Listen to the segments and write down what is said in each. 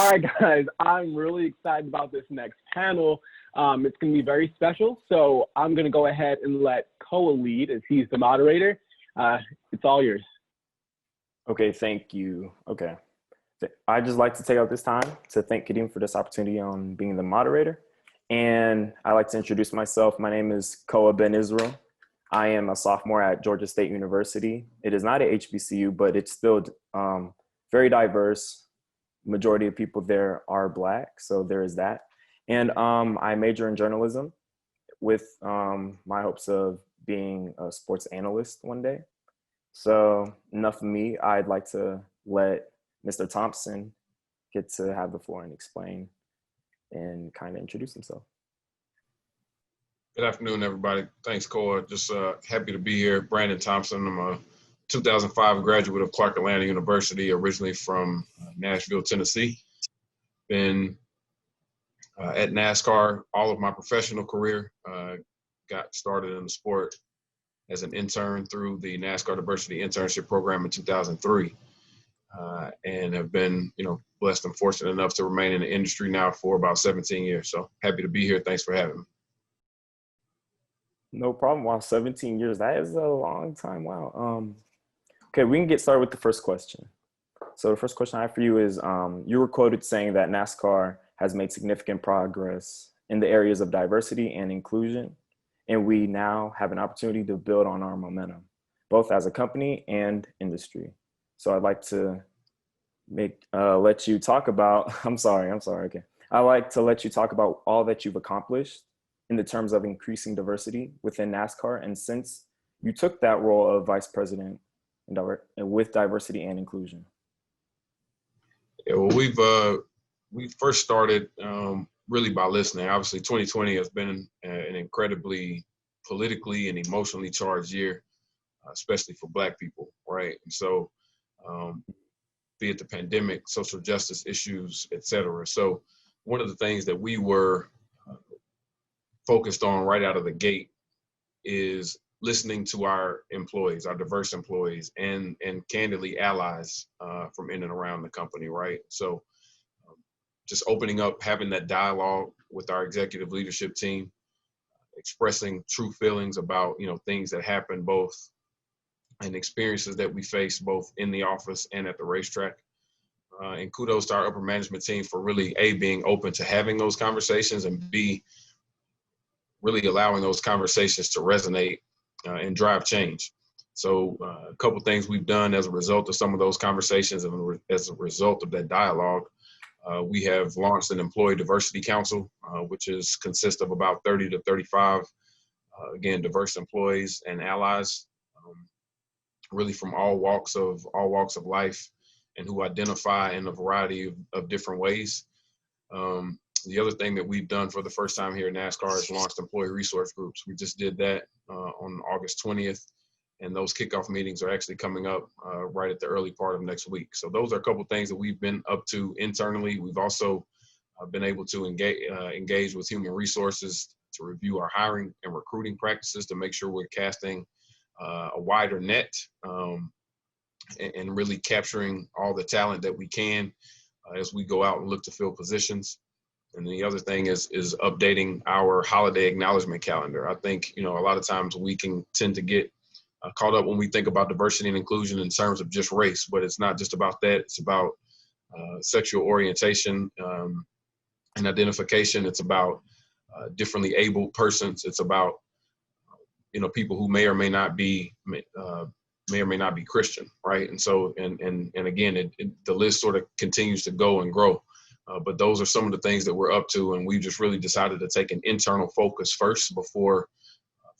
All right, guys, I'm really excited about this next panel. It's going to be very special, so I'm going to go ahead and let Koa lead as he's the moderator. It's all yours. Okay, thank you. Okay. I'd just like to take out this time to thank Kadeem for this opportunity on being the moderator. And I'd like to introduce myself. My name is Koa Ben Israel. I am a sophomore at Georgia State University. It is not a HBCU, but it's still very diverse. Majority of people there are Black, so there is that. And I major in journalism with my hopes of being a sports analyst one day. So enough of me. I'd like to let Mr. Thompson get to have the floor and explain and kind of introduce himself. Good afternoon, everybody. Thanks, Koa. Just happy to be here. Brandon Thompson. I'm a 2005 graduate of Clark Atlanta University, originally from Nashville, Tennessee. Been at Nascar all of my professional career. Got started in the sport as an intern through the Nascar Diversity Internship Program in 2003. And have been, blessed and fortunate enough to remain in the industry now for about 17 years. So happy to be here. Thanks for having me. No problem. Wow, 17 years. That is a long time. Wow. Okay, we can get started with the first question. So the first question I have for you is, you were quoted saying that NASCAR has made significant progress in the areas of diversity and inclusion, and we now have an opportunity to build on our momentum, both as a company and industry. So I'd like to let you talk about, okay. I'd like to let you talk about all that you've accomplished in the terms of increasing diversity within NASCAR. And since you took that role of vice president with diversity and inclusion. Yeah, well, we first started really by listening. Obviously, 2020 has been an incredibly politically and emotionally charged year, especially for Black people, right? And so, be it the pandemic, social justice issues, et cetera. So one of the things that we were focused on right out of the gate is listening to our employees, our diverse employees, and candidly allies from in and around the company, right? So just opening up, having that dialogue with our executive leadership team, expressing true feelings about, things that happen both and experiences that we face both in the office and at the racetrack. And kudos to our upper management team for really, A, being open to having those conversations, and B, really allowing those conversations to resonate and drive change. So a couple things we've done as a result of some of those conversations and as a result of that dialogue, we have launched an employee diversity council, which consists of about 30 to 35, again, diverse employees and allies, really from all walks of life, and who identify in a variety of different ways. The other thing that we've done for the first time here at NASCAR is launched employee resource groups. We just did that on August 20th, and those kickoff meetings are actually coming up right at the early part of next week. So those are a couple things that we've been up to internally. We've also been able to engage with human resources to review our hiring and recruiting practices to make sure we're casting a wider net and really capturing all the talent that we can as we go out and look to fill positions. And the other thing is updating our holiday acknowledgement calendar. I think, a lot of times we can tend to get caught up when we think about diversity and inclusion in terms of just race, but it's not just about that. It's about sexual orientation and identification. It's about differently abled persons. It's about, people who may or may not be Christian, right? And so, and again, the list sort of continues to go and grow. But those are some of the things that we're up to, and we just really decided to take an internal focus first before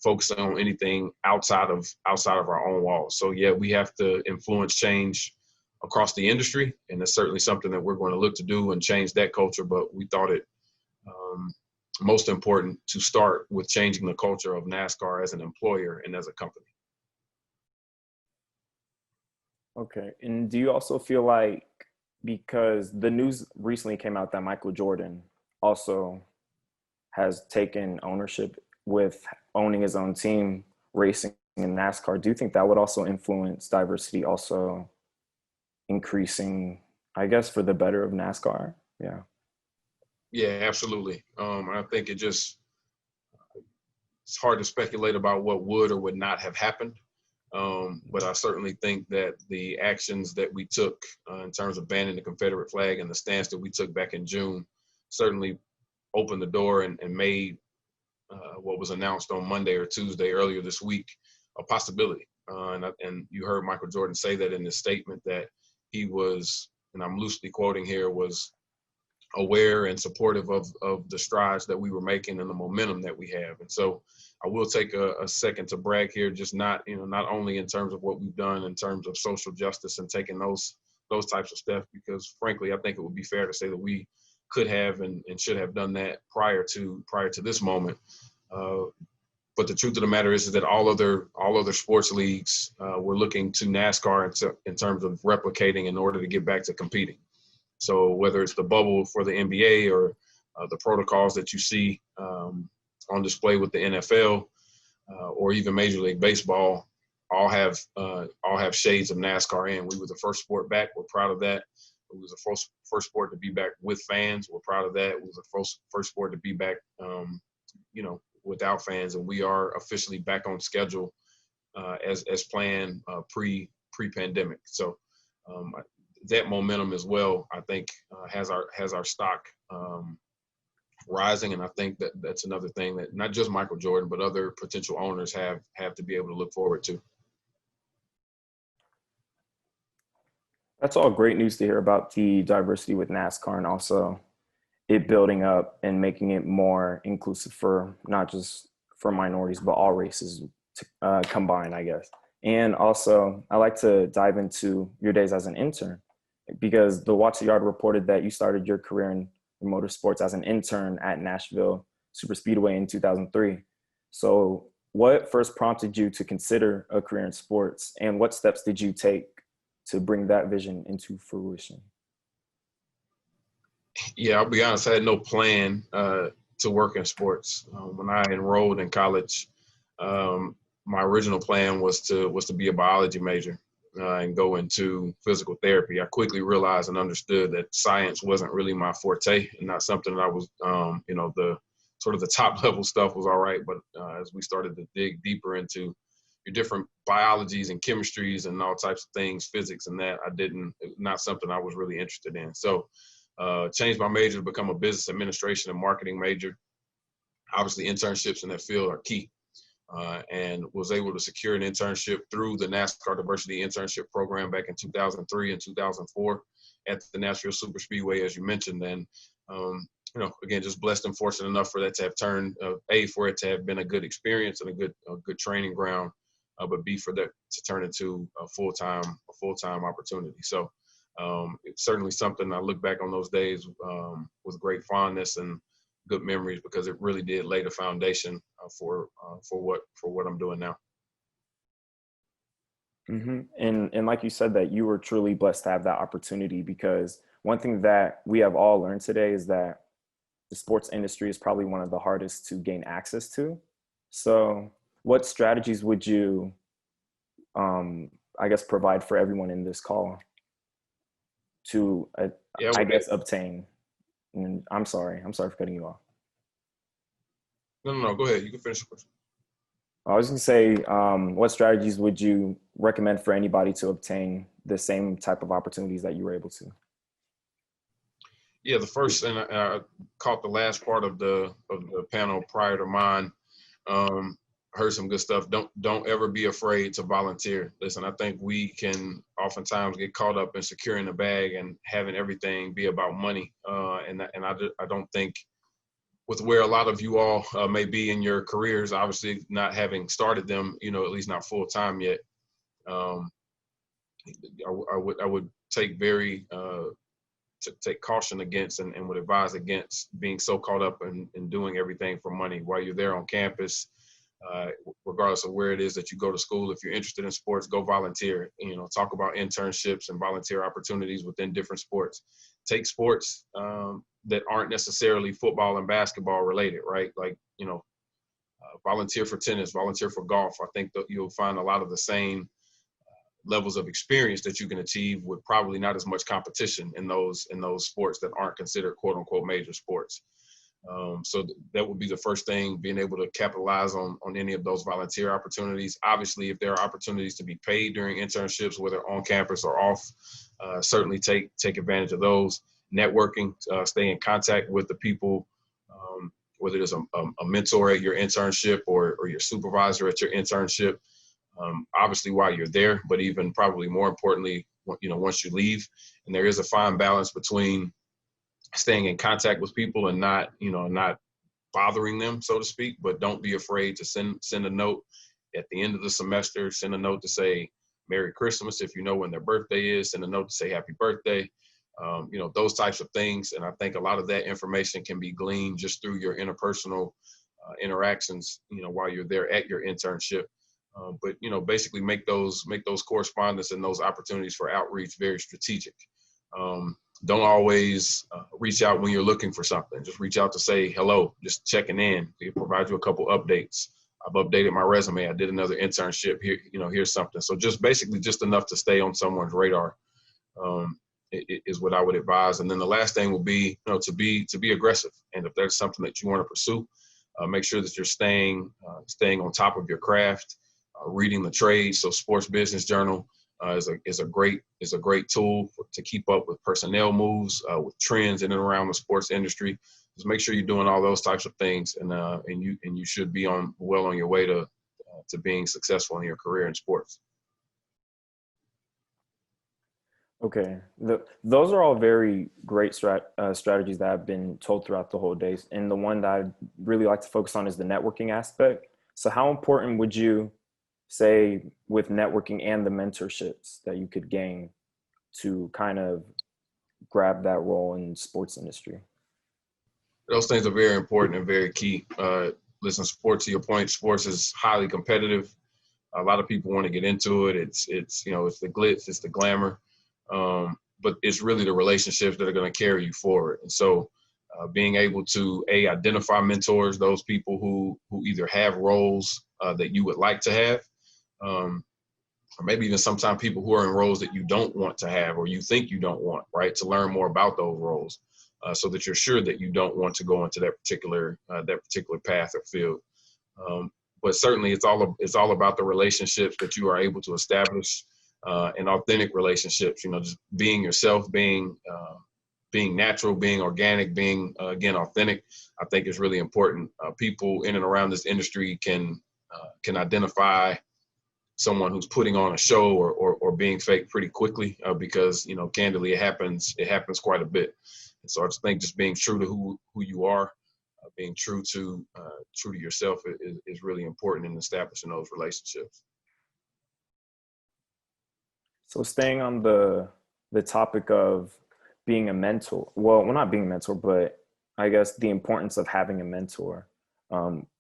focusing on anything outside of our own walls. So yeah, we have to influence change across the industry, and it's certainly something that we're going to look to do and change that culture. But we thought it most important to start with changing the culture of NASCAR as an employer and as a company. Okay, and do you also feel like, because the news recently came out that Michael Jordan also has taken ownership with owning his own team, racing in NASCAR, do you think that would also influence diversity, also increasing, I guess, for the better of NASCAR? Yeah. Yeah, absolutely. I think it's hard to speculate about what would or would not have happened. But I certainly think that the actions that we took in terms of banning the Confederate flag and the stance that we took back in June certainly opened the door and made what was announced on Monday or Tuesday earlier this week a possibility. And you heard Michael Jordan say that in his statement, that he was, and I'm loosely quoting here, was aware and supportive of the strides that we were making and the momentum that we have. And so I will take a second to brag here, just not only in terms of what we've done in terms of social justice and taking those types of steps, because frankly, I think it would be fair to say that we could have and should have done that prior to this moment. But the truth of the matter is that all other sports leagues were looking to NASCAR in terms of replicating in order to get back to competing. So whether it's the bubble for the NBA or the protocols that you see on display with the NFL or even Major League Baseball, all have shades of NASCAR in. We were the first sport back. We're proud of that. It was the first sport to be back with fans. We're proud of that. It was the first sport to be back, without fans, and we are officially back on schedule as planned pre-pandemic. So that momentum as well, I think, has our stock rising, and I think that's another thing that not just Michael Jordan but other potential owners have to be able to look forward to. That's all great news to hear about the diversity with NASCAR, and also it building up and making it more inclusive for not just for minorities, but all races combined, I guess. And also, I like to dive into your days as an intern, because the Watson Yard reported that you started your career in motorsports as an intern at Nashville Superspeedway in 2003. So what first prompted you to consider a career in sports, and what steps did you take to bring that vision into fruition? Yeah, I'll be honest, I had no plan to work in sports. When I enrolled in college, my original plan was to be a biology major and go into physical therapy. I quickly realized and understood that science wasn't really my forte, and not something that I was, the sort of the top level stuff was all right. But as we started to dig deeper into your different biologies and chemistries and all types of things, physics and that, not something I was really interested in. So changed my major to become a business administration and marketing major. Obviously, internships in that field are key. And was able to secure an internship through the NASCAR Diversity Internship Program back in 2003 and 2004 at the Nashville Superspeedway, as you mentioned. And, again, just blessed and fortunate enough for that to have turned, for it to have been a good experience and a good training ground, but B, for that to turn into a full-time opportunity. So it's certainly something I look back on those days with great fondness and good memories, because it really did lay the foundation for what I'm doing now. Mm-hmm. And like you said, that you were truly blessed to have that opportunity, because one thing that we have all learned today is that the sports industry is probably one of the hardest to gain access to. So what strategies would you, provide for everyone in this call to, obtain? And I'm sorry for cutting you off. No, go ahead. You can finish the question. I was going to say, what strategies would you recommend for anybody to obtain the same type of opportunities that you were able to? Yeah, the first, and I caught the last part of the panel prior to mine. Heard some good stuff. Don't ever be afraid to volunteer. Listen, I think we can oftentimes get caught up in securing the bag and having everything be about money. And I don't think, with where a lot of you all may be in your careers, obviously not having started them, at least not full time yet, I would take take caution against and would advise against being so caught up in doing everything for money while you're there on campus. Regardless of where it is that you go to school, if you're interested in sports, go volunteer. Talk about internships and volunteer opportunities within different sports. Take sports that aren't necessarily football and basketball related, right? Like, volunteer for tennis, volunteer for golf. I think that you'll find a lot of the same levels of experience that you can achieve with probably not as much competition in those sports that aren't considered quote unquote major sports. So that would be the first thing, being able to capitalize on any of those volunteer opportunities. Obviously, if there are opportunities to be paid during internships, whether on campus or off, certainly take advantage of those. Networking, stay in contact with the people, whether it's a mentor at your internship or your supervisor at your internship, obviously while you're there, but even probably more importantly, once you leave. And there is a fine balance between staying in contact with people and not bothering them, so to speak, but don't be afraid to send a note at the end of the semester, send a note to say Merry Christmas if you know when their birthday is, send a note to say Happy Birthday, those types of things. And I think a lot of that information can be gleaned just through your interpersonal interactions, while you're there at your internship. But basically make those correspondence and those opportunities for outreach very strategic. Don't always reach out when you're looking for something. Just reach out to say hello, just checking in. They provide you a couple updates. I've updated my resume. I did another internship here. Here's something. So just basically just enough to stay on someone's radar is what I would advise. And then the last thing will be, to be aggressive. And if there's something that you want to pursue, make sure that you're staying on top of your craft, reading the trades. So Sports Business Journal is a great tool to keep up with personnel moves, with trends in and around the sports industry. Just make sure you're doing all those types of things, and you should be well on your way to being successful in your career in sports. Okay, those are all very great strategies that I've been told throughout the whole day. And the one that I'd really like to focus on is the networking aspect. So how important would you say with networking and the mentorships that you could gain to kind of grab that role in the sports industry? Those things are very important and very key. Listen, sports, to your point, sports is highly competitive. A lot of people want to get into it. It's the glitz, it's the glamour. But it's really the relationships that are going to carry you forward. And so being able to identify mentors, those people who either have roles that you would like to have, or maybe even sometimes people who are in roles that you don't want to have or you think you don't want, right? To learn more about those roles so that you're sure that you don't want to go into that particular path or field. But certainly it's all about the relationships that you are able to establish, and authentic relationships, just being yourself, being natural, being organic, being, again, authentic, I think is really important. People in and around this industry can identify someone who's putting on a show or being fake pretty quickly because, candidly, it happens quite a bit. And so I just think just being true to who you are, being true to yourself is really important in establishing those relationships. So staying on the topic of being a mentor, well, not being a mentor, but I guess the importance of having a mentor.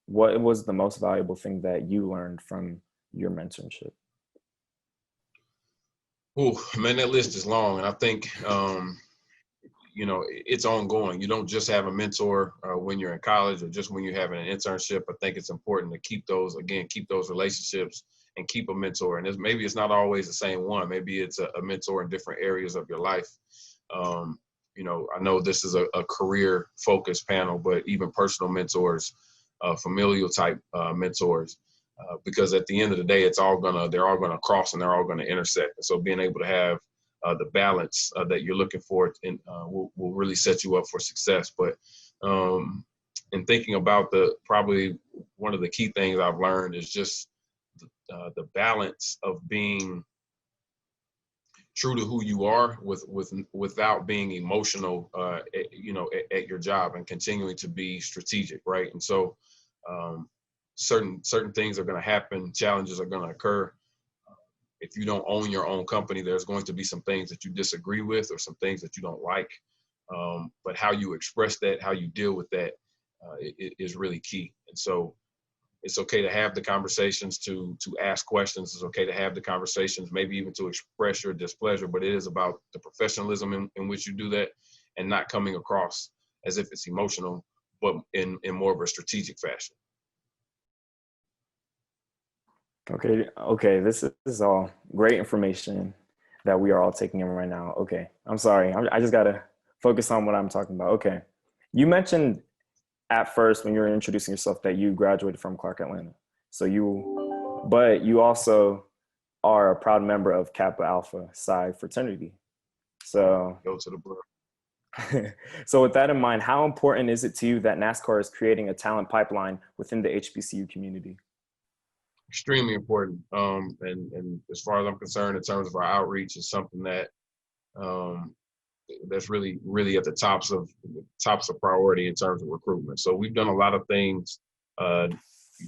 What was the most valuable thing that you learned from your mentorship? Oh, man, that list is long. And I think, it's ongoing. You don't just have a mentor when you're in college or just when you're having an internship. I think it's important to keep those relationships and keep a mentor. And maybe it's not always the same one. Maybe it's a mentor in different areas of your life. I know this is a career focused panel, but even personal mentors, familial type mentors, because at the end of the day, they're all gonna cross and they're all gonna intersect. And so being able to have the balance that you're looking for will really set you up for success. But in thinking about probably one of the key things I've learned is just the balance of being true to who you are without being emotional, at your job, and continuing to be strategic, right? And so certain things are going to happen, challenges are going to occur. If you don't own your own company, there's going to be some things that you disagree with or some things that you don't like. But how you express that, how you deal with that is really key. And so it's okay to have the conversations, to ask questions. It's okay to have the conversations, maybe even to express your displeasure, but it is about the professionalism in which you do that and not coming across as if it's emotional, but in more of a strategic fashion. Okay. This is all great information that we are all taking in right now. Okay, I'm sorry. I just gotta focus on what I'm talking about. Okay, you mentioned at first when you were introducing yourself that you graduated from Clark Atlanta. But you also are a proud member of Kappa Alpha Psi fraternity. So, Go to the book. so with that in mind, how important is it to you that NASCAR is creating a talent pipeline within the HBCU community? Extremely important. And as far as I'm concerned, in terms of our outreach, is something that um, that's really at the tops of priority in terms of recruitment. So we've done a lot of things uh,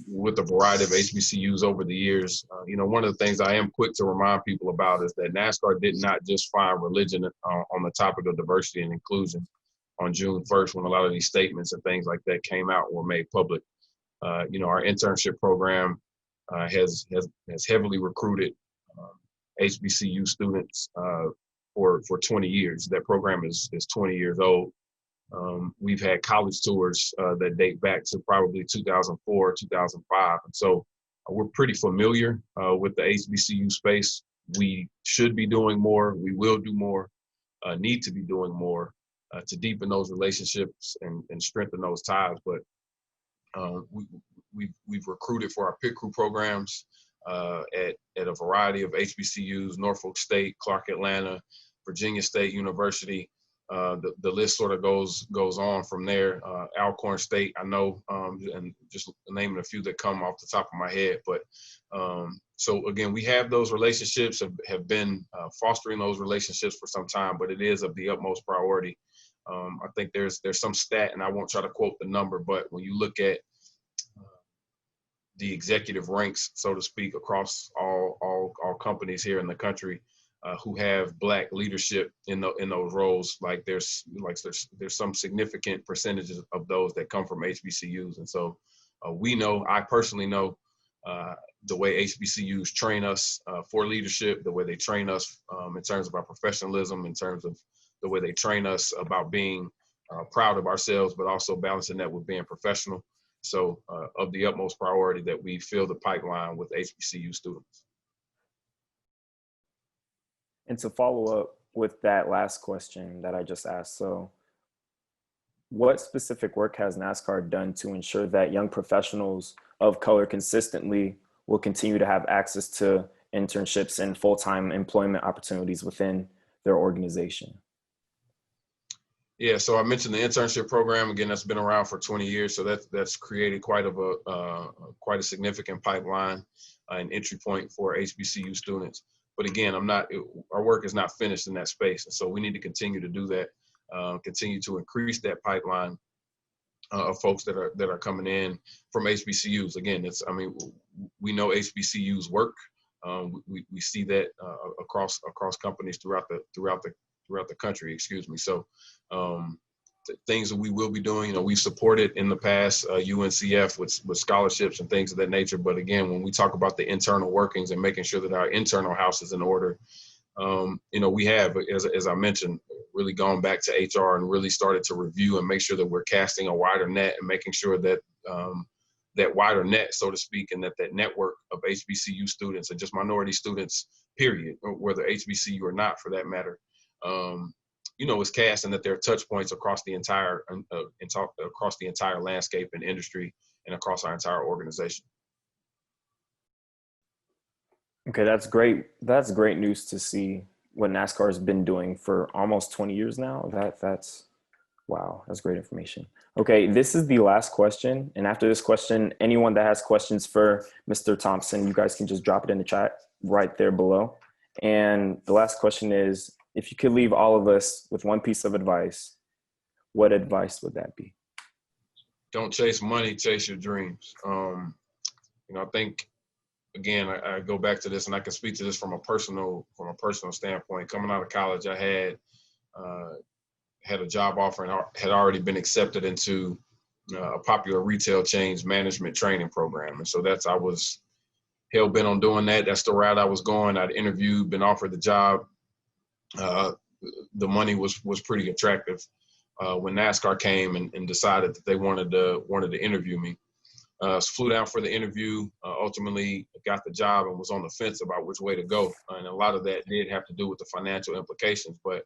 with a variety of HBCUs over the years. One of the things I am quick to remind people about is that NASCAR did not just find religion on the topic of diversity and inclusion on June 1st, when a lot of these statements and things like that came out and were made public. Our internship program has heavily recruited HBCU students for 20 years. That program is 20 years old. We've had college tours that date back to probably 2004, 2005. And so we're pretty familiar with the HBCU space. We should be doing more. We will do more, need to be doing more to deepen those relationships and strengthen those ties. But we've recruited for our pit crew programs at a variety of HBCUs: Norfolk State, Clark Atlanta, Virginia State University. The list sort of goes on from there. Alcorn State, I know, and just naming a few that come off the top of my head. But so again, we have those relationships, have been fostering those relationships for some time, but it is of the utmost priority. I think there's some stat, and I won't try to quote the number, but when you look at the executive ranks, so to speak, across all companies here in the country who have Black leadership in those roles, like there's some significant percentages of those that come from HBCUs. And so I personally know the way HBCUs train us for leadership, the way they train us in terms of our professionalism, in terms of the way they train us about being proud of ourselves, but also balancing that with being professional. So of the utmost priority that we fill the pipeline with HBCU students. And to follow up with that last question that I just asked, so what specific work has NASCAR done to ensure that young professionals of color consistently will continue to have access to internships and full-time employment opportunities within their organization? Yeah, so I mentioned the internship program. Again, that's been around for 20 years, so that's created quite a significant pipeline and entry point for HBCU students. But again, our work is not finished in that space, and so we need to continue to do that, continue to increase that pipeline of folks that are coming in from HBCUs. Again, we know HBCUs work. We see that across companies throughout the country. Excuse me. So things that we will be doing, we've supported in the past UNCF with scholarships and things of that nature. But again, when we talk about the internal workings and making sure that our internal house is in order, we have, as I mentioned, really gone back to HR and really started to review and make sure that we're casting a wider net and making sure that that wider net, so to speak, and that network of HBCU students and just minority students, period, whether HBCU or not for that matter, is cast, and that there are touch points across the entire landscape and industry and across our entire organization. Okay, that's great. That's great news to see what NASCAR has been doing for almost 20 years now. That's wow, that's great information. Okay, this is the last question. And after this question, anyone that has questions for Mr. Thompson, you guys can just drop it in the chat right there below. And the last question is, if you could leave all of us with one piece of advice, what advice would that be? Don't chase money, chase your dreams. I think, again, I go back to this, and I can speak to this from a personal standpoint. Coming out of college, I had a job offer and had already been accepted into a popular retail chain's management training program. And so I was hell bent on doing that. That's the route I was going. I'd interviewed, been offered the job. The money was pretty attractive when NASCAR came and decided that they wanted to interview me. flew down for the interview, ultimately got the job and was on the fence about which way to go. And a lot of that did have to do with the financial implications. But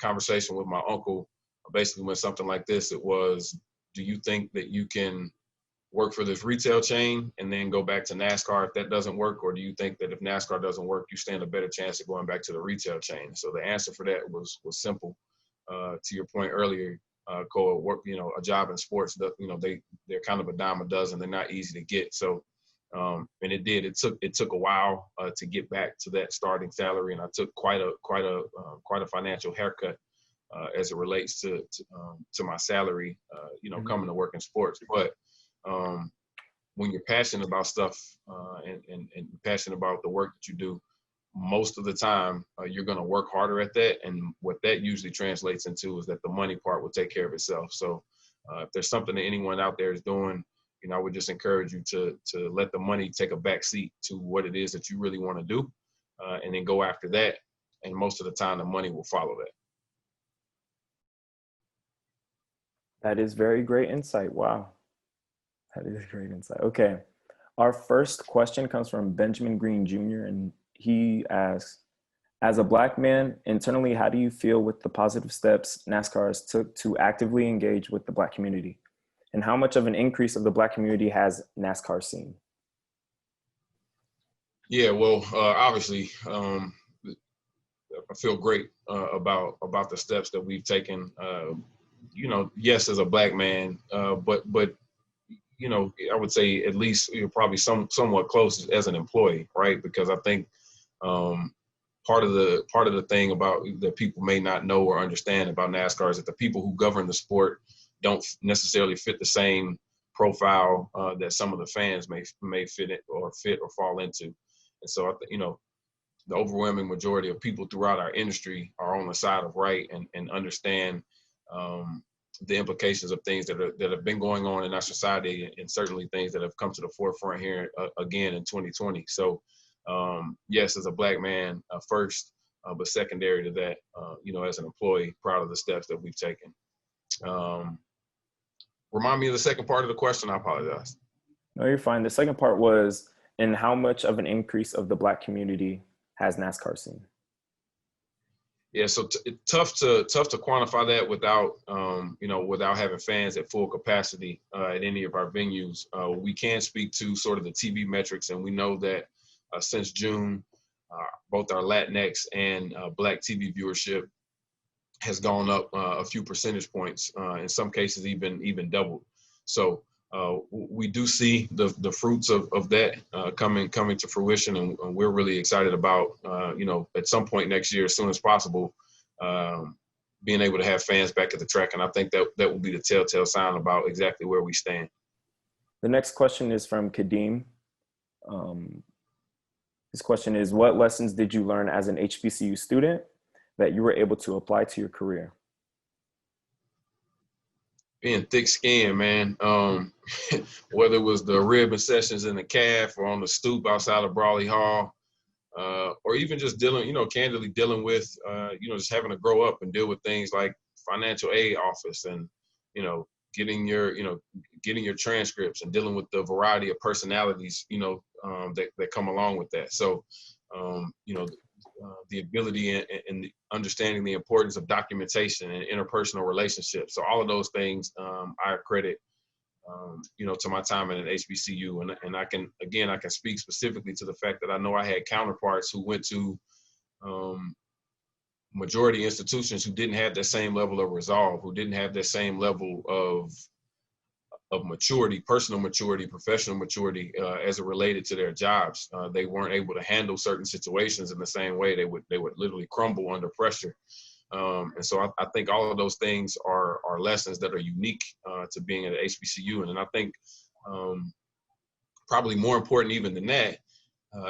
conversation with my uncle basically went something like this. It was, do you think that you can work for this retail chain and then go back to NASCAR if that doesn't work? Or do you think that if NASCAR doesn't work, you stand a better chance of going back to the retail chain? So the answer for that was simple. To your point earlier, Cole, work, a job in sports, they're kind of a dime a dozen. They're not easy to get. So, and it took a while to get back to that starting salary, and I took quite a financial haircut as it relates to my salary, coming to work in sports. But when you're passionate about stuff and passionate about the work that you do, most of the time you're going to work harder at that. And what that usually translates into is that the money part will take care of itself. So if there's something that anyone out there is doing, I would just encourage you to let the money take a back seat to what it is that you really want to do, and then go after that. And most of the time the money will follow that. That is very great insight. Wow. That is great insight. Okay. Our first question comes from Benjamin Green Jr. and he asks, as a Black man, internally, how do you feel with the positive steps NASCAR has took to actively engage with the Black community? And how much of an increase of the Black community has NASCAR seen? Yeah, well, obviously, I feel great about the steps that we've taken. Yes, as a Black man, but I would say at least you're probably somewhat close as an employee, right? Because I think part of the thing about that people may not know or understand about NASCAR is that the people who govern the sport don't necessarily fit the same profile that some of the fans may fit or fall into. And so, the overwhelming majority of people throughout our industry are on the side of right and understand the implications of things that have been going on in our society, and certainly things that have come to the forefront here again in 2020. So, yes, as a Black man first, but secondary to that, as an employee, proud of the steps that we've taken. Remind me of the second part of the question. I apologize. No, you're fine. The second part was, and how much of an increase of the Black community has NASCAR seen? Yeah, so tough to quantify that without without having fans at full capacity at any of our venues. We can speak to sort of the TV metrics, and we know that since June, both our Latinx and Black TV viewership has gone up a few percentage points, in some cases even doubled. So we do see the fruits of that coming to fruition, and we're really excited about at some point next year, as soon as possible, being able to have fans back at the track. And I think that will be the telltale sign about exactly where we stand. The next question is from Kadeem. His question is, what lessons did you learn as an HBCU student that you were able to apply to your career? Being thick-skinned, man. Whether it was the ribbon sessions in the calf or on the stoop outside of Brawley Hall, or even just candidly dealing with, just having to grow up and deal with things like financial aid office and, getting your transcripts and dealing with the variety of personalities, that come along with that. So, the ability and understanding the importance of documentation and interpersonal relationships. So all of those things I credit, to my time at an HBCU. And I can speak specifically to the fact that I know I had counterparts who went to majority institutions who didn't have that same level of resolve, who didn't have that same level of maturity, personal maturity, professional maturity, as it related to their jobs. They weren't able to handle certain situations in the same way. They would literally crumble under pressure. And so I think all of those things are lessons that are unique to being at an HBCU. And I think probably more important even than that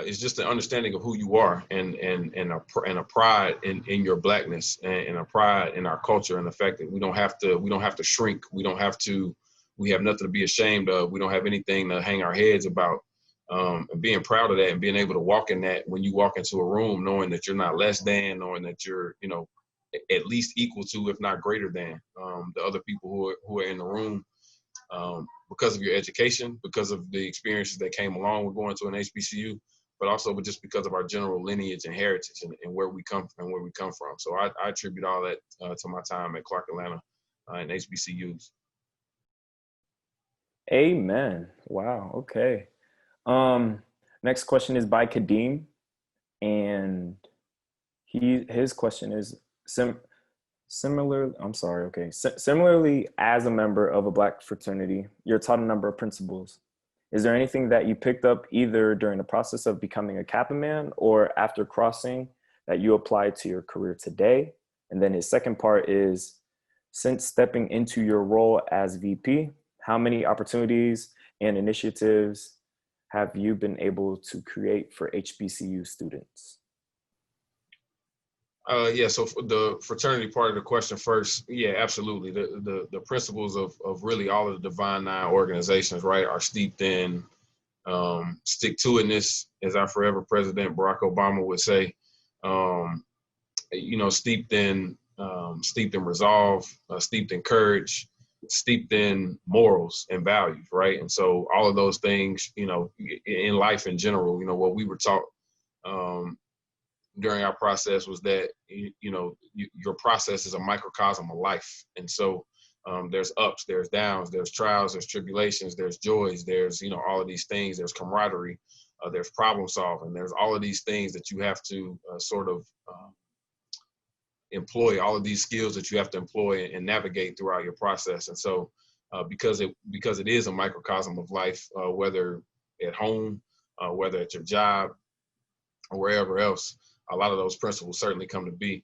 is just the understanding of who you are and a pride in your Blackness and a pride in our culture, and the fact that we don't have to shrink. We have nothing to be ashamed of. We don't have anything to hang our heads about. And being proud of that and being able to walk in that when you walk into a room, knowing that you're not less than, knowing that you're, at least equal to, if not greater than, the other people who are in the room. because of your education, because of the experiences that came along with going to an HBCU, but also just because of our general lineage and heritage and where we come from. So I attribute all that to my time at Clark Atlanta and HBCUs. Amen. Wow. Okay. Next question is by Kadeem, and his question is similarly, as a member of a Black fraternity, you're taught a number of principles. Is there anything that you picked up either during the process of becoming a Kappa man or after crossing that you applied to your career today? And then his second part is, since stepping into your role as VP, how many opportunities and initiatives have you been able to create for HBCU students? So for the fraternity part of the question first, yeah, absolutely. The principles of really all of the Divine Nine organizations, right, are steeped in stick-to-itness, as our forever president Barack Obama would say. Steeped in resolve, steeped in courage, steeped in morals and values, right? And so all of those things, in life in general, what we were taught during our process was that, your process is a microcosm of life. And so there's ups, there's downs, there's trials, there's tribulations, there's joys, there's, all of these things, there's camaraderie, there's problem solving, there's all of these things that you have to employ, all of these skills that you have to employ and navigate throughout your process. And so because it is a microcosm of life, whether at home, whether at your job or wherever else, a lot of those principles certainly come to be.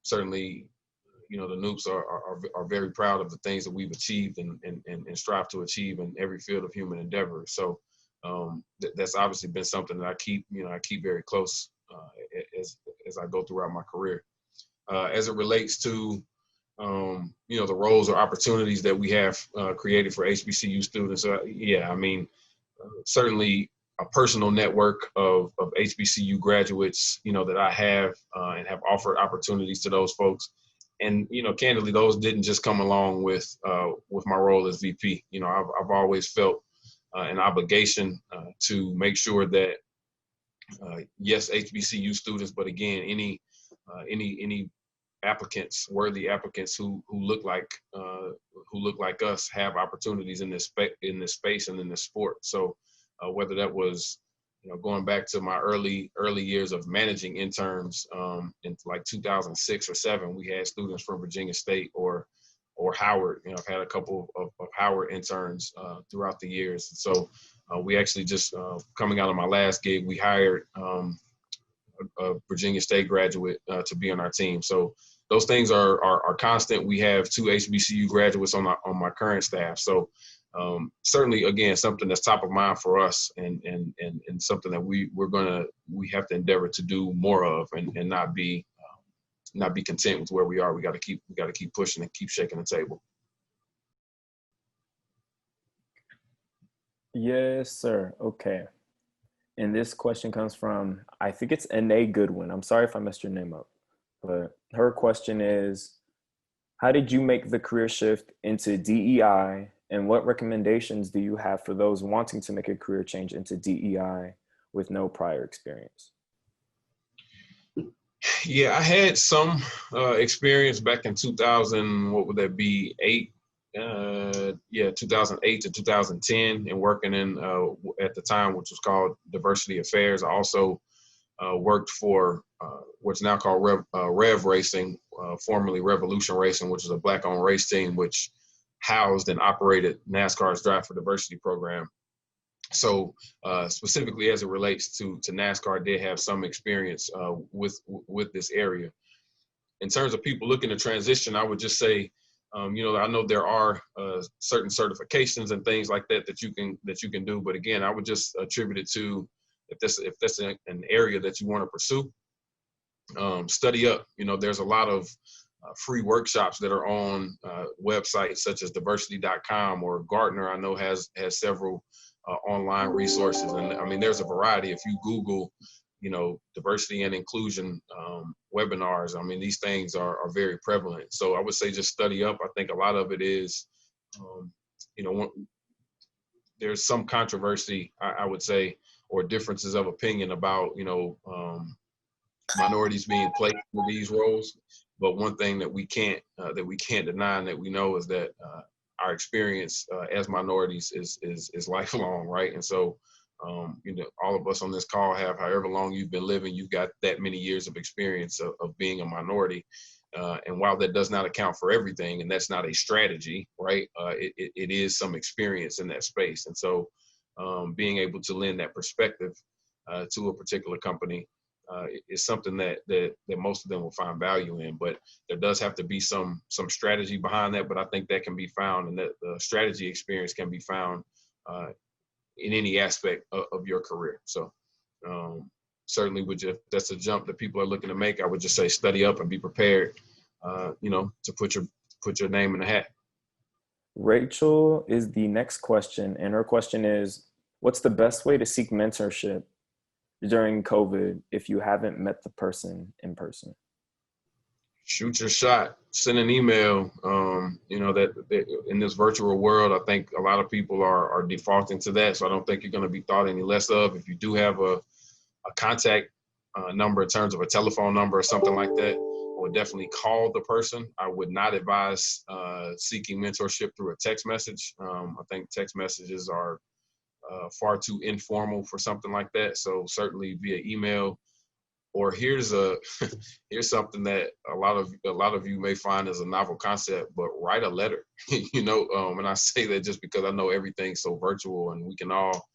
Certainly, the Noops are very proud of the things that we've achieved and strive to achieve in every field of human endeavor. So that's obviously been something that I keep very close as I go throughout my career. As it relates to the roles or opportunities that we have created for HBCU students, certainly a personal network of HBCU graduates, that I have and have offered opportunities to those folks. And, candidly, those didn't just come along with my role as VP. I've always felt an obligation to make sure that, yes, HBCU students, but again, any applicants, worthy applicants who look like us have opportunities in this space and in this sport. So whether that was, going back to my early years of managing interns in like 2006 or 7, we had students from Virginia State or Howard. I've had a couple of Howard interns throughout the years. So we actually just coming out of my last gig, we hired a Virginia State graduate to be on our team. So those things are constant. We have 2 HBCU graduates on my current staff. So certainly, again, something that's top of mind for us, and something that we have to endeavor to do more of, and not be content with where we are. We got to keep pushing and keep shaking the table. Yes, sir. Okay. And this question comes from, I think it's Anae Goodwin. I'm sorry if I messed your name up, but her question is, how did you make the career shift into DEI, and what recommendations do you have for those wanting to make a career change into DEI with no prior experience? Yeah, I had some experience back in 2000, what would that be, 2008 to 2010, and working in, at the time, which was called Diversity Affairs. I also worked for what's now called Rev Racing, formerly Revolution Racing, which is a Black-owned race team, which housed and operated NASCAR's Drive for Diversity program. So specifically as it relates to NASCAR, I did have some experience with this area. In terms of people looking to transition, I would just say, I know there are certain certifications and things like that you can do, but again, I would just attribute it to, if that's an area that you want to pursue, study up. There's a lot of free workshops that are on websites such as diversity.com, or Gartner, I know has several online resources. And I mean, there's a variety. If you Google, diversity and inclusion webinars, I mean, these things are very prevalent. So I would say just study up. I think a lot of it is you know, there's some controversy, I would say, or differences of opinion about, minorities being placed in these roles. But one thing that we can't deny and that we know is that our experience as minorities is lifelong, right? And so, all of us on this call have, however long you've been living, you've got that many years of experience of being a minority. And while that does not account for everything, and that's not a strategy, right? It is some experience in that space. And so being able to lend that perspective to a particular company is something that most of them will find value in. But there does have to be some strategy behind that. But I think that can be found, and that the strategy experience can be found in any aspect of your career. So certainly that's a jump that people are looking to make. I would just say study up and be prepared, to put your name in the hat. Rachel is the next question, and her question is, what's the best way to seek mentorship during COVID if you haven't met the person in person? Shoot your shot. Send an email. That in this virtual world, I think a lot of people are defaulting to that. So I don't think you're going to be thought any less of. If you do have a contact number in terms of a telephone number or something like that, I would definitely call the person. I would not advise seeking mentorship through a text message. I think text messages are far too informal for something like that. So certainly via email. Or here's something that a lot of you may find as a novel concept, but write a letter. And I say that just because I know everything's so virtual, and we can all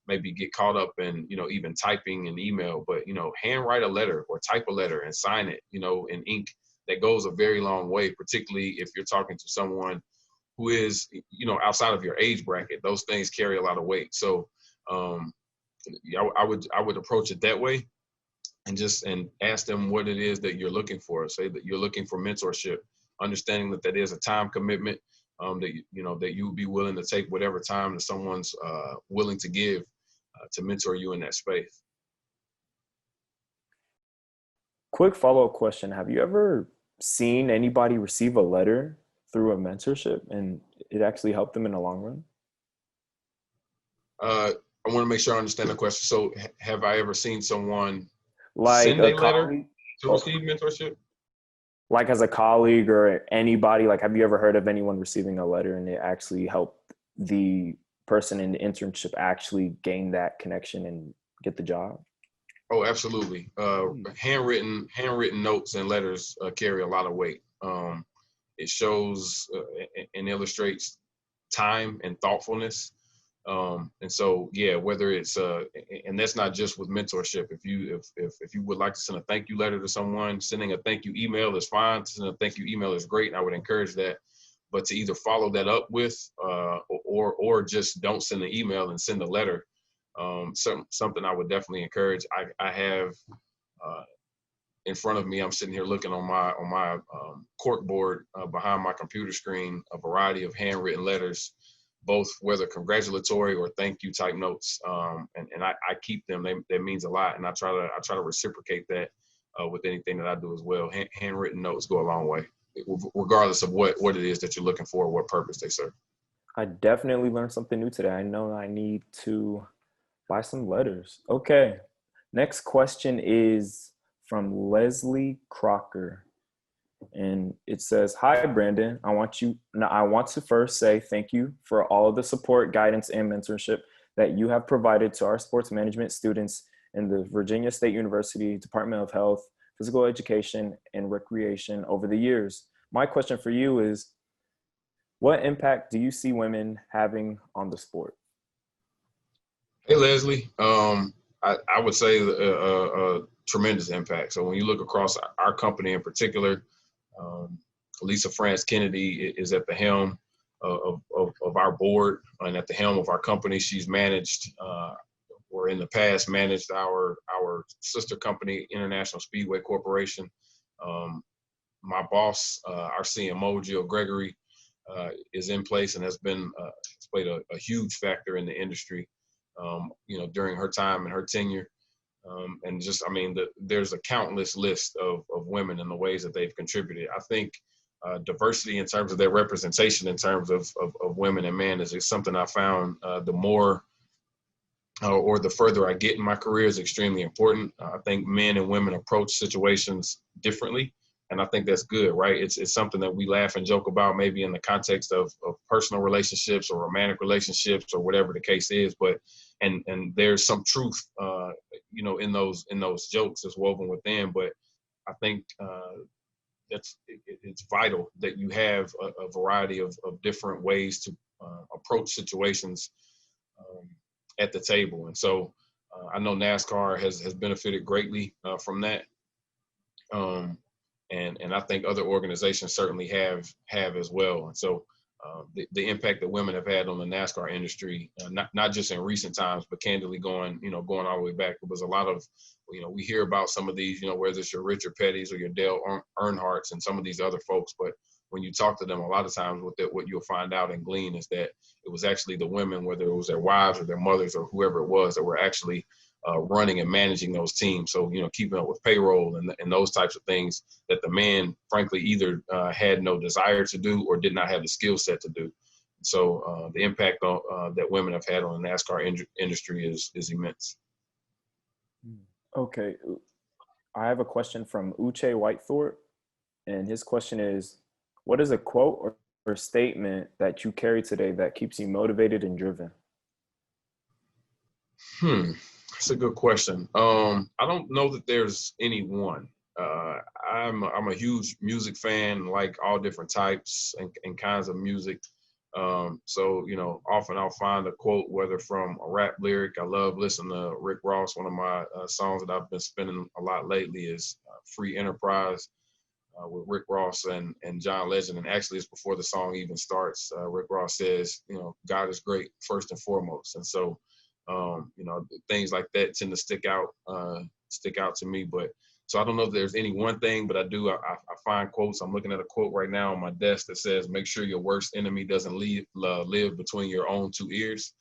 maybe get caught up in even typing an email. But hand write a letter or type a letter and sign it in ink. That goes a very long way, particularly if you're talking to someone who is outside of your age bracket. Those things carry a lot of weight. So I would approach it that way. And ask them what it is that you're looking for. Say that you're looking for mentorship, understanding that is a time commitment, that you would be willing to take whatever time that someone's willing to give to mentor you in that space. Quick follow-up question. Have you ever seen anybody receive a letter through a mentorship and it actually helped them in the long run? I want to make sure I understand the question. So have I ever seen someone send a letter to receive mentorship? Like as a colleague or anybody, like have you ever heard of anyone receiving a letter and it actually helped the person in the internship actually gain that connection and get the job? Oh, absolutely. Handwritten notes and letters carry a lot of weight. It shows and illustrates time and thoughtfulness. And so, yeah, whether it's and that's not just with mentorship. If you would like to send a thank you letter to someone, sending a thank you email is fine. Sending a thank you email is great. I would encourage that. But to either follow that up with, or just don't send an email and send a letter, something I would definitely encourage. I have in front of me, I'm sitting here looking on my cork board behind my computer screen, a variety of handwritten letters, both whether congratulatory or thank you type notes, and I keep them. That means a lot, and I try to reciprocate that with anything that I do as well. Handwritten notes go a long way, regardless of what it is that you're looking for, what purpose they serve. I definitely learned something new today. I know I need to buy some letters. Okay, next question is from Leslie Crocker. And it says, "Hi, Brandon. I want to first say thank you for all of the support, guidance, and mentorship that you have provided to our sports management students in the Virginia State University Department of Health, Physical Education, and Recreation over the years. My question for you is, what impact do you see women having on the sport?" Hey, Leslie. I would say a tremendous impact. So when you look across our company in particular, Lisa France Kennedy is at the helm of our board and at the helm of our company. She's managed, or in the past managed, our sister company, International Speedway Corporation. My boss, our CMO, Jill Gregory, is in place and has played a huge factor in the industry, during her time and her tenure. And just, there's a countless list of women and the ways that they've contributed. I think diversity in terms of their representation in terms of women and men is something I found the more or the further I get in my career is extremely important. I think men and women approach situations differently, and I think that's good, right? It's something that we laugh and joke about maybe in the context of personal relationships or romantic relationships or whatever the case is, but and there's some truth, in those jokes that's woven within. But I think it's vital that you have a variety of different ways to approach situations at the table. And so I know NASCAR has benefited greatly from that. And I think other organizations certainly have as well. And so the impact that women have had on the NASCAR industry, not just in recent times, but candidly going all the way back. There was a lot of, we hear about some of these, whether it's your Richard Pettys or your Dale Earnhardts and some of these other folks, but when you talk to them, a lot of times what you'll find out and glean is that it was actually the women, whether it was their wives or their mothers or whoever it was, that were actually running and managing those teams. So, keeping up with payroll and those types of things that the men, frankly, either had no desire to do or did not have the skill set to do. So the impact that women have had on the NASCAR industry is immense. Okay. I have a question from Uche Whitethorpe, and his question is, what is a quote or statement that you carry today that keeps you motivated and driven? That's a good question. I don't know that there's any one. I'm a huge music fan, like all different types and kinds of music. So, often I'll find a quote, whether from a rap lyric. I love listening to Rick Ross. One of my songs that I've been spinning a lot lately is Free Enterprise with Rick Ross and John Legend. And actually, it's before the song even starts. Rick Ross says, God is great first and foremost. And so, things like that tend to stick out to me. But so I don't know if there's any one thing, but I find quotes. I'm looking at a quote right now on my desk that says, make sure your worst enemy doesn't live between your own two ears,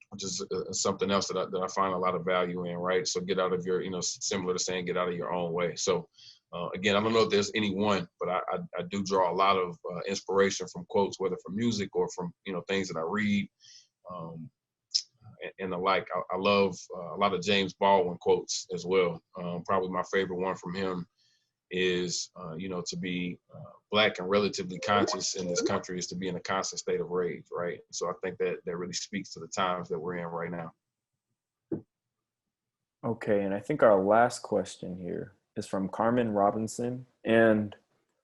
which is something else that I find a lot of value in, right? So get out of your, similar to saying, get out of your own way. So again, I don't know if there's any one, but I do draw a lot of inspiration from quotes, whether from music or from, things that I read. And the like. I love a lot of James Baldwin quotes as well. Probably my favorite one from him is, to be Black and relatively conscious in this country is to be in a constant state of rage, right? So I think that really speaks to the times that we're in right now. Okay, and I think our last question here is from Carmen Robinson. And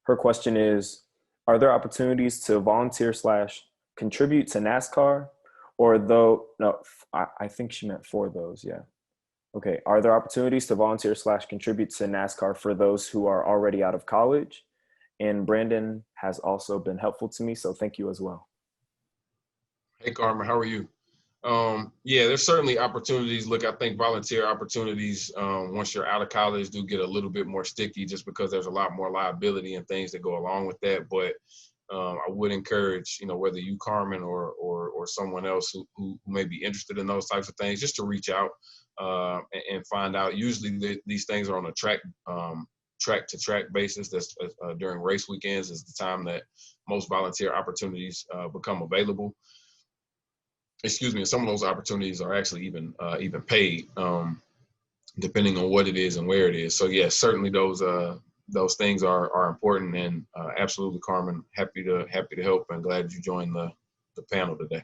her question is, are there opportunities to volunteer / contribute to NASCAR? Or I think she meant for those, yeah. Okay, are there opportunities to volunteer / contribute to NASCAR for those who are already out of college? And Brandon has also been helpful to me, so thank you as well. Hey, Carmen, how are you? Yeah, there's certainly opportunities. Look, I think volunteer opportunities, once you're out of college, do get a little bit more sticky just because there's a lot more liability and things that go along with that. But I would encourage, whether you, Carmen, or someone else who may be interested in those types of things, just to reach out and find out. Usually these things are on a track-to-track basis. That's during race weekends is the time that most volunteer opportunities become available. Excuse me. And some of those opportunities are actually even paid, depending on what it is and where it is. So yes, certainly those things are important, and absolutely, Carmen, happy to help and glad you joined the panel today.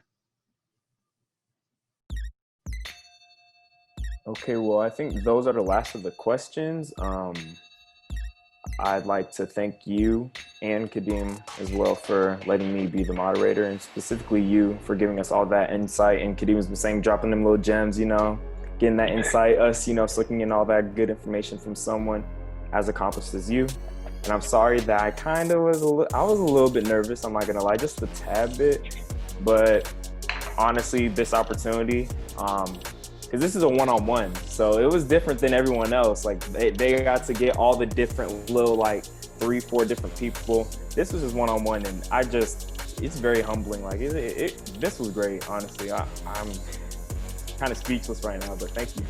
Okay, well, I think those are the last of the questions. I'd like to thank you and Kadeem as well for letting me be the moderator, and specifically you for giving us all that insight. And Kadeem's been saying, dropping them little gems, getting that insight, us, soaking in all that good information from someone as accomplished as you. And I'm sorry that I was a little bit nervous, I'm not gonna lie, just a tad bit. But honestly, this opportunity, because this is a one-on-one, so it was different than everyone else. Like they got to get all the different little 3-4 different people. This was just one-on-one, and it's very humbling. This was great, honestly. I'm kind of speechless right now, but thank you.